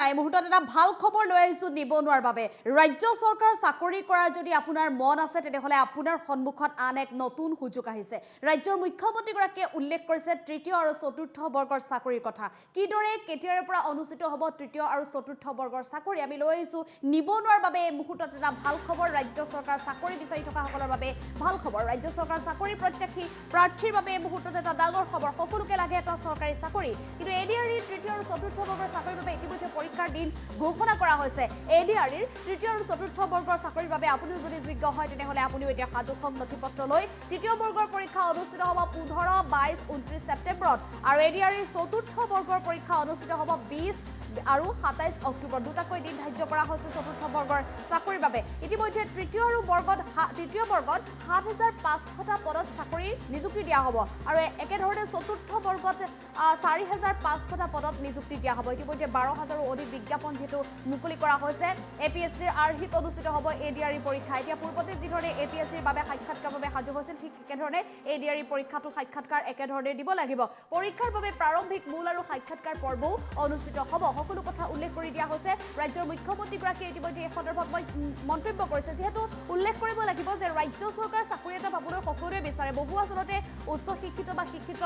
এই মুহূৰ্তত এটা ভাল খবৰ লৈ আহিছোঁ নিবনুৱাৰ বাবে। ৰাজ্য চৰকাৰ চাকৰি কৰাৰ যদি আপোনাৰ মন আছে তেতিয়াহ'লে আপোনাৰ সন্মুখত আন এক নতুন সুযোগ আহিছে। ৰাজ্যৰ মুখ্যমন্ত্ৰীগৰাকীয়ে উল্লেখ কৰিছে তৃতীয় আৰু চতুৰ্থ বৰ্গৰ চাকৰিৰ কথা। কিদৰে কেতিয়াৰ পৰা অনুষ্ঠিত হ'ব তৃতীয় আৰু চতুৰ্থ বৰ্গৰ চাকৰি আমি লৈ আহিছোঁ নিবনুৱাৰ বাবে। এই মুহূৰ্তত এটা ভাল খবৰ, ৰাজ্য চৰকাৰ চাকৰি বিচাৰি থকাসকলৰ বাবে ভাল খবৰ। ৰাজ্য চৰকাৰ চাকৰি প্ৰত্যাশী প্ৰাৰ্থীৰ বাবে এই মুহূৰ্তত এটা ডাঙৰ খবৰ। সকলোকে লাগে এটা চৰকাৰী চাকৰি, কিন্তু এডিআৰইৰ তৃতীয় আৰু চতুৰ্থ বৰ্গৰ চাকৰিৰ বাবে ইতিমধ্যে পৰীক্ষাৰ দিন ঘোষণা কৰা হৈছে। এডিআৰইৰ তৃতীয় আৰু চতুৰ্থ বৰ্গৰ চাকৰিৰ বাবে আপুনিও যদি যোগ্য হয় তেতিয়াহ'লে আপুনিও এতিয়া সাজুসম নথিপত্ৰ লৈ তৃতীয় বৰ্গৰ পৰীক্ষা অনুষ্ঠিত হ'ব 15, 22, 29 ছেপ্টেম্বৰত আৰু এডিআৰইৰ চতুৰ্থ বৰ্গৰ পৰীক্ষা অনুষ্ঠিত হ'ব 20 আৰু 27 অক্টোবৰ। দুটাকৈ দিন ধাৰ্য কৰা হৈছে চতুৰ্থ বৰ্গৰ চাকৰিৰ বাবে। ইতিমধ্যে তৃতীয় বৰ্গত 7,500টা পদত চাকৰি নিযুক্তি দিয়া হ'ব আৰু একেধৰণে চতুৰ্থ বৰ্গত 4,500টা পদত নিযুক্তি দিয়া হ'ব। ইতিমধ্যে 12,000ৰো অধিক বিজ্ঞাপন যিহেতু মুকলি কৰা হৈছে। এপিএছচিৰ আৰ্হিত অনুষ্ঠিত হ'ব এডিআৰই পৰীক্ষা। এতিয়া পূৰ্বতে যিধৰণে এপিএছচিৰ বাবে সাক্ষাৎকাৰ বাবে সাজু হৈছিল ঠিক একেধৰণে এডিআৰই পৰীক্ষাটো সাক্ষাৎকাৰ একেধৰণে দিব লাগিব। পৰীক্ষাৰ বাবে প্ৰাৰম্ভিক মূল আৰু সাক্ষাৎকাৰ পৰ্বও অনুষ্ঠিত হ'ব। সকলো কথা উল্লেখ কৰি দিয়া হৈছে। ৰাজ্যৰ মুখ্যমন্ত্ৰীগৰাকীয়ে ইতিমধ্যে এই সন্দৰ্ভত মন্তব্য কৰিছে, যিহেতু উল্লেখ কৰিব লাগিব যে ৰাজ্য চৰকাৰ চাকৰি এটা পাবলৈ সকলোৱে বিচাৰে। বহু আচলতে উচ্চ শিক্ষিত বা শিক্ষিত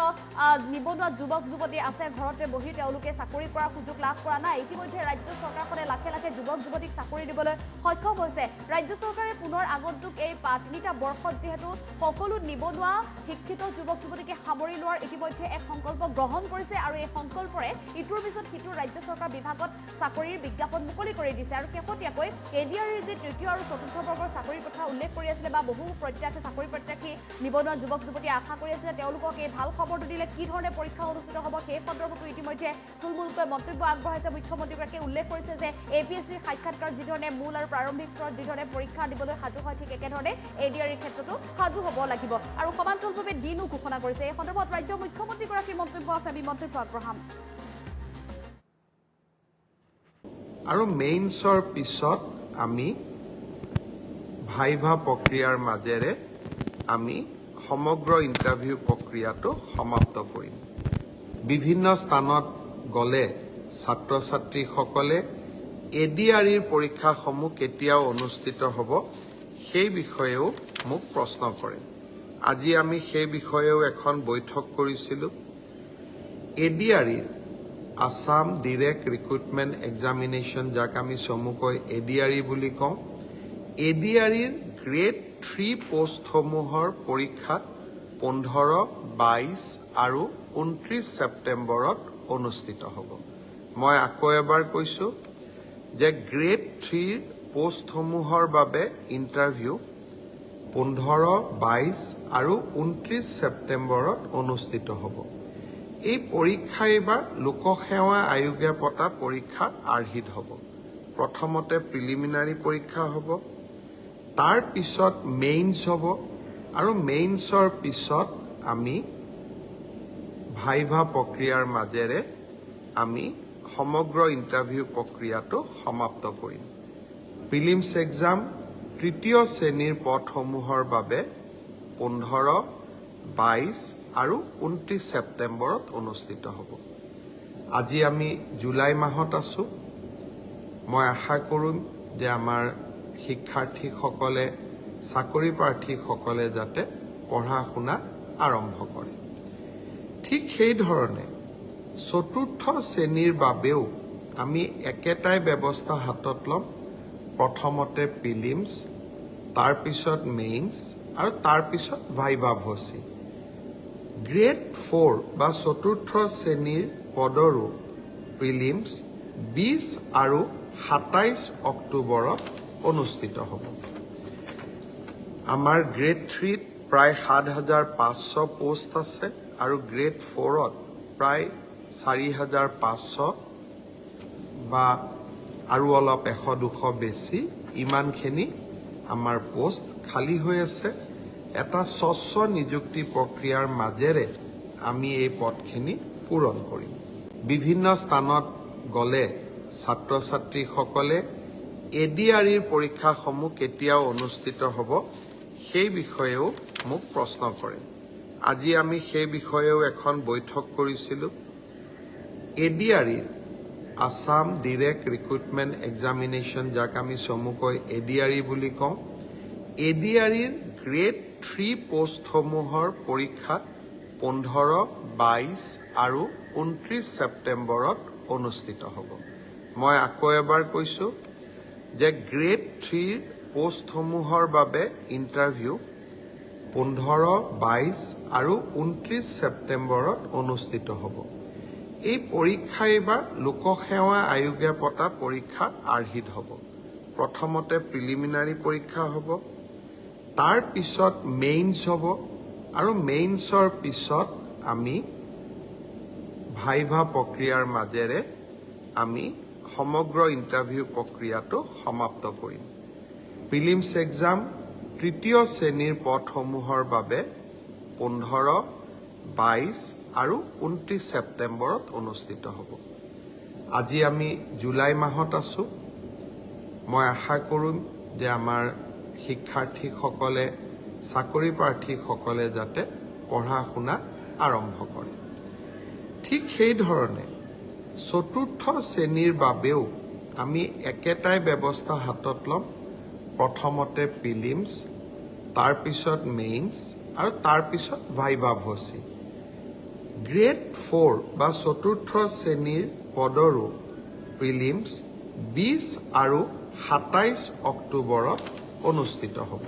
নিবনুৱা যুৱক যুৱতী আছে, ঘৰতে বহি তেওঁলোকে চাকৰি কৰাৰ সুযোগ লাভ কৰা নাই। ইতিমধ্যে ৰাজ্য চৰকাৰখনে লাখে লাখে যুৱক যুৱতীক চাকৰি দিবলৈ সক্ষম হৈছে। ৰাজ্য চৰকাৰে পুনৰ আগন্তুক এই 3টা বৰ্ষত যিহেতু সকলো নিবনুৱা শিক্ষিত যুৱক যুৱতীকে সামৰি লোৱাৰ ইতিমধ্যে এক সংকল্প গ্ৰহণ কৰিছে আৰু এই সংকল্পৰে ইটোৰ পিছত সিটোৰ ৰাজ্য চৰকাৰ বিভাগত চাকৰিৰ বিজ্ঞাপন মুকলি কৰি দিছে। আৰু শেহতীয়াকৈ এডিআৰইৰ যি তৃতীয় আৰু চতুৰ্থ বৰ্গৰ চাকৰিৰ কথা উল্লেখ কৰি আছিলে বা বহু চাকৰি প্ৰত্যাশী নিবনুৱা যুৱক যুৱতীয়ে আশা কৰি আছিলে, তেওঁলোকক এই ভাল খবৰটো দিলে কি ধৰণে পৰীক্ষা অনুষ্ঠিত হ'ব সেই সন্দৰ্ভতো ইতিমধ্যে থুলমূলকৈ মন্তব্য আগবঢ়াইছে মুখ্যমন্ত্ৰীগৰাকীয়ে। উল্লেখ কৰিছে যে এপিএছচিৰ সাক্ষাৎকাৰ যিধৰণে মূল আৰু প্ৰাৰম্ভিক স্তৰত যিধৰণে পৰীক্ষা দিবলৈ সাজু হয় ঠিক একেধৰণে এডিআৰইৰ ক্ষেত্ৰতো সাজু হ'ব লাগিব আৰু সমান্তৰালভাৱে দিনো ঘোষণা কৰিছে। এই সন্দৰ্ভত ৰাজ্যৰ মুখ্যমন্ত্ৰীগৰাকীৰ মন্তব্য আছে, আমি মন্তব্য আগবঢ়াম। আৰু মেইনছৰ পিছত আমি ভাইভা প্ৰক্ৰিয়াৰ মাজেৰে আমি সমগ্ৰ ইণ্টাৰভিউ প্ৰক্ৰিয়াটো সমাপ্ত কৰিম। বিভিন্ন স্থানত গ'লে ছাত্ৰ ছাত্ৰীসকলে এডিআৰইৰ পৰীক্ষাসমূহ কেতিয়া অনুষ্ঠিত হ'ব সেই বিষয়েও মোক প্ৰশ্ন কৰে। আজি আমি সেই বিষয়েও এখন বৈঠক কৰিছিলোঁ। এডিআৰইৰ আসাম ডিৰেক্ট ৰিক্ৰুটমেণ্ট এক্সামিনেশ্যন, যাক আমি চমুকৈ এডিআৰই বুলি কওঁ, এডিআৰইৰ গ্ৰেড 3 পোষ্টসমূহৰ পৰীক্ষা 15, 22 আৰু 29 ছেপ্টেম্বৰত অনুষ্ঠিত হ'ব। মই আকৌ এবাৰ কৈছোঁ যে গ্ৰেড 3 পোষ্টসমূহৰ বাবে ইণ্টাৰভিউ 15, 22 আৰু 29 ছেপ্টেম্বৰত অনুষ্ঠিত হ'ব। এই পৰীক্ষা এইবাৰ লোকসেৱা আয়োগে পতা পৰীক্ষাৰ আৰ্হিত হ'ব। প্ৰথমতে প্ৰিলিমিনাৰী পৰীক্ষা হ'ব, তাৰ পিছত মেইনছ হ'ব আৰু মেইনছৰ পিছত আমি ভাইভা প্ৰক্ৰিয়াৰ মাজেৰে আমি সমগ্ৰ ইণ্টাৰভিউ প্ৰক্ৰিয়াটো সমাপ্ত কৰিম। প্ৰিলিমছ এক্সাম তৃতীয় শ্ৰেণীৰ পদসমূহৰ বাবে 15, 22 আৰু 29 ছেপ্টেম্বৰত অনুষ্ঠিত হ'ব। আজি আমি জুলাই মাহত আছোঁ। মই আশা কৰিম যে আমাৰ শিক্ষাৰ্থীসকলে, চাকৰি প্ৰাৰ্থীসকলে যাতে পঢ়া শুনা আৰম্ভ কৰে। ঠিক সেইধৰণে চতুৰ্থ শ্ৰেণীৰ বাবেও আমি একেটাই ব্যৱস্থা হাতত ল'ম। প্ৰথমতে প্ৰিলিমছ, তাৰপিছত মেইনছ আৰু তাৰপিছত ভাইভা ভচি। গ্ৰেড 4 বা চতুৰ্থ শ্ৰেণীৰ পদৰো প্ৰিলিমছ 20 আৰু 27 অক্টোবৰত অনুষ্ঠিত হ'ব। আমাৰ গ্ৰেড 3ত প্ৰায় 7,500 পোষ্ট আছে আৰু গ্ৰেড 4ত প্ৰায় 4,500 বা আৰু অলপ 100-200 বেছি, ইমানখিনি আমাৰ পোষ্ট খালী হৈ আছে। এটা স্বচ্ছ নিযুক্তি প্ৰক্ৰিয়াৰ মাজেৰে আমি এই পদখিনি পূৰণ কৰিম। বিভিন্ন স্থানত গ'লে ছাত্ৰ ছাত্ৰীসকলে এডিআৰইৰ পৰীক্ষাসমূহ কেতিয়া অনুষ্ঠিত হ'ব সেই বিষয়েও মোক প্ৰশ্ন কৰে। আজি আমি সেই বিষয়েও এখন বৈঠক কৰিছিলোঁ। এডিআৰইৰ আসাম ডিৰেক্ট ৰিক্ৰুটমেণ্ট এক্সামিনেশ্যন, যাক আমি চমুকৈ ADRE বুলি কওঁ, ADREৰ গ্ৰেড 3 পোষ্টসমূহৰ পৰীক্ষা 15, 22 আৰু 29 ছেপ্টেম্বৰত অনুষ্ঠিত হ'ব। মই আকৌ এবাৰ কৈছোঁ যে গ্ৰেড 3 পোষ্টসমূহৰ বাবে ইণ্টাৰভিউ 15, 22 আৰু 29 ছেপ্টেম্বৰত অনুষ্ঠিত হ'ব। এই পৰীক্ষা এইবাৰ লোকসেৱা আয়োগে পতা পৰীক্ষাৰ আৰ্হিত হ'ব। প্ৰথমতে প্ৰিলিমিনাৰী পৰীক্ষা হ'ব, তাৰ পিছত মেইনছ হ'ব, আৰু মেইনছৰ পিছত আমি ভাইভা প্ৰক্ৰিয়াৰ মাজেৰে আমি সমগ্ৰ ইণ্টাৰভিউ প্ৰক্ৰিয়াটো সমাপ্ত কৰিম। প্ৰিলিমছ এক্সাম তৃতীয় শ্ৰেণীৰ পদসমূহৰ বাবে 15, 22 আৰু 29 ছেপ্টেম্বৰত অনুষ্ঠিত হ'ব। আজি আমি জুলাই মাহত আছোঁ। মই আশা কৰিম যে আমাৰ শিক্ষাৰ্থীসকলে, চাকৰি প্ৰাৰ্থীসকলে যাতে পঢ়া শুনা আৰম্ভ কৰে। ঠিক সেইধৰণে চতুৰ্থ শ্ৰেণীৰ বাবেও আমি একেটাই ব্যৱস্থা হাতত ল'ম। প্ৰথমতে প্ৰিলিমছ, তাৰপিছত মেইনছ আৰু তাৰপিছত ভাইভা ভচি। গ্ৰেড 4 বা চতুৰ্থ শ্ৰেণীৰ পদৰো প্ৰিলিমছ 20 আৰু 27 অক্টোবৰত অনুষ্ঠিত হ'ব।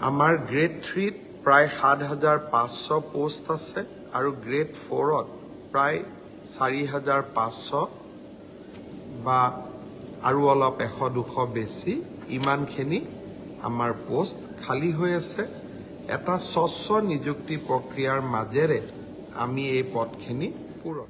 আমাৰ গ্ৰেড 3ত প্ৰায় 7,500 পোষ্ট আছে আৰু গ্ৰেড 4ত প্ৰায় 4,500 বা আৰু অলপ 100-200 বেছি, ইমানখিনি আমাৰ পোষ্ট খালী হৈ আছে। এটা স্বচ্ছ নিযুক্তি প্ৰক্ৰিয়াৰ মাজেৰে আমি এই পদখিনি পূৰণ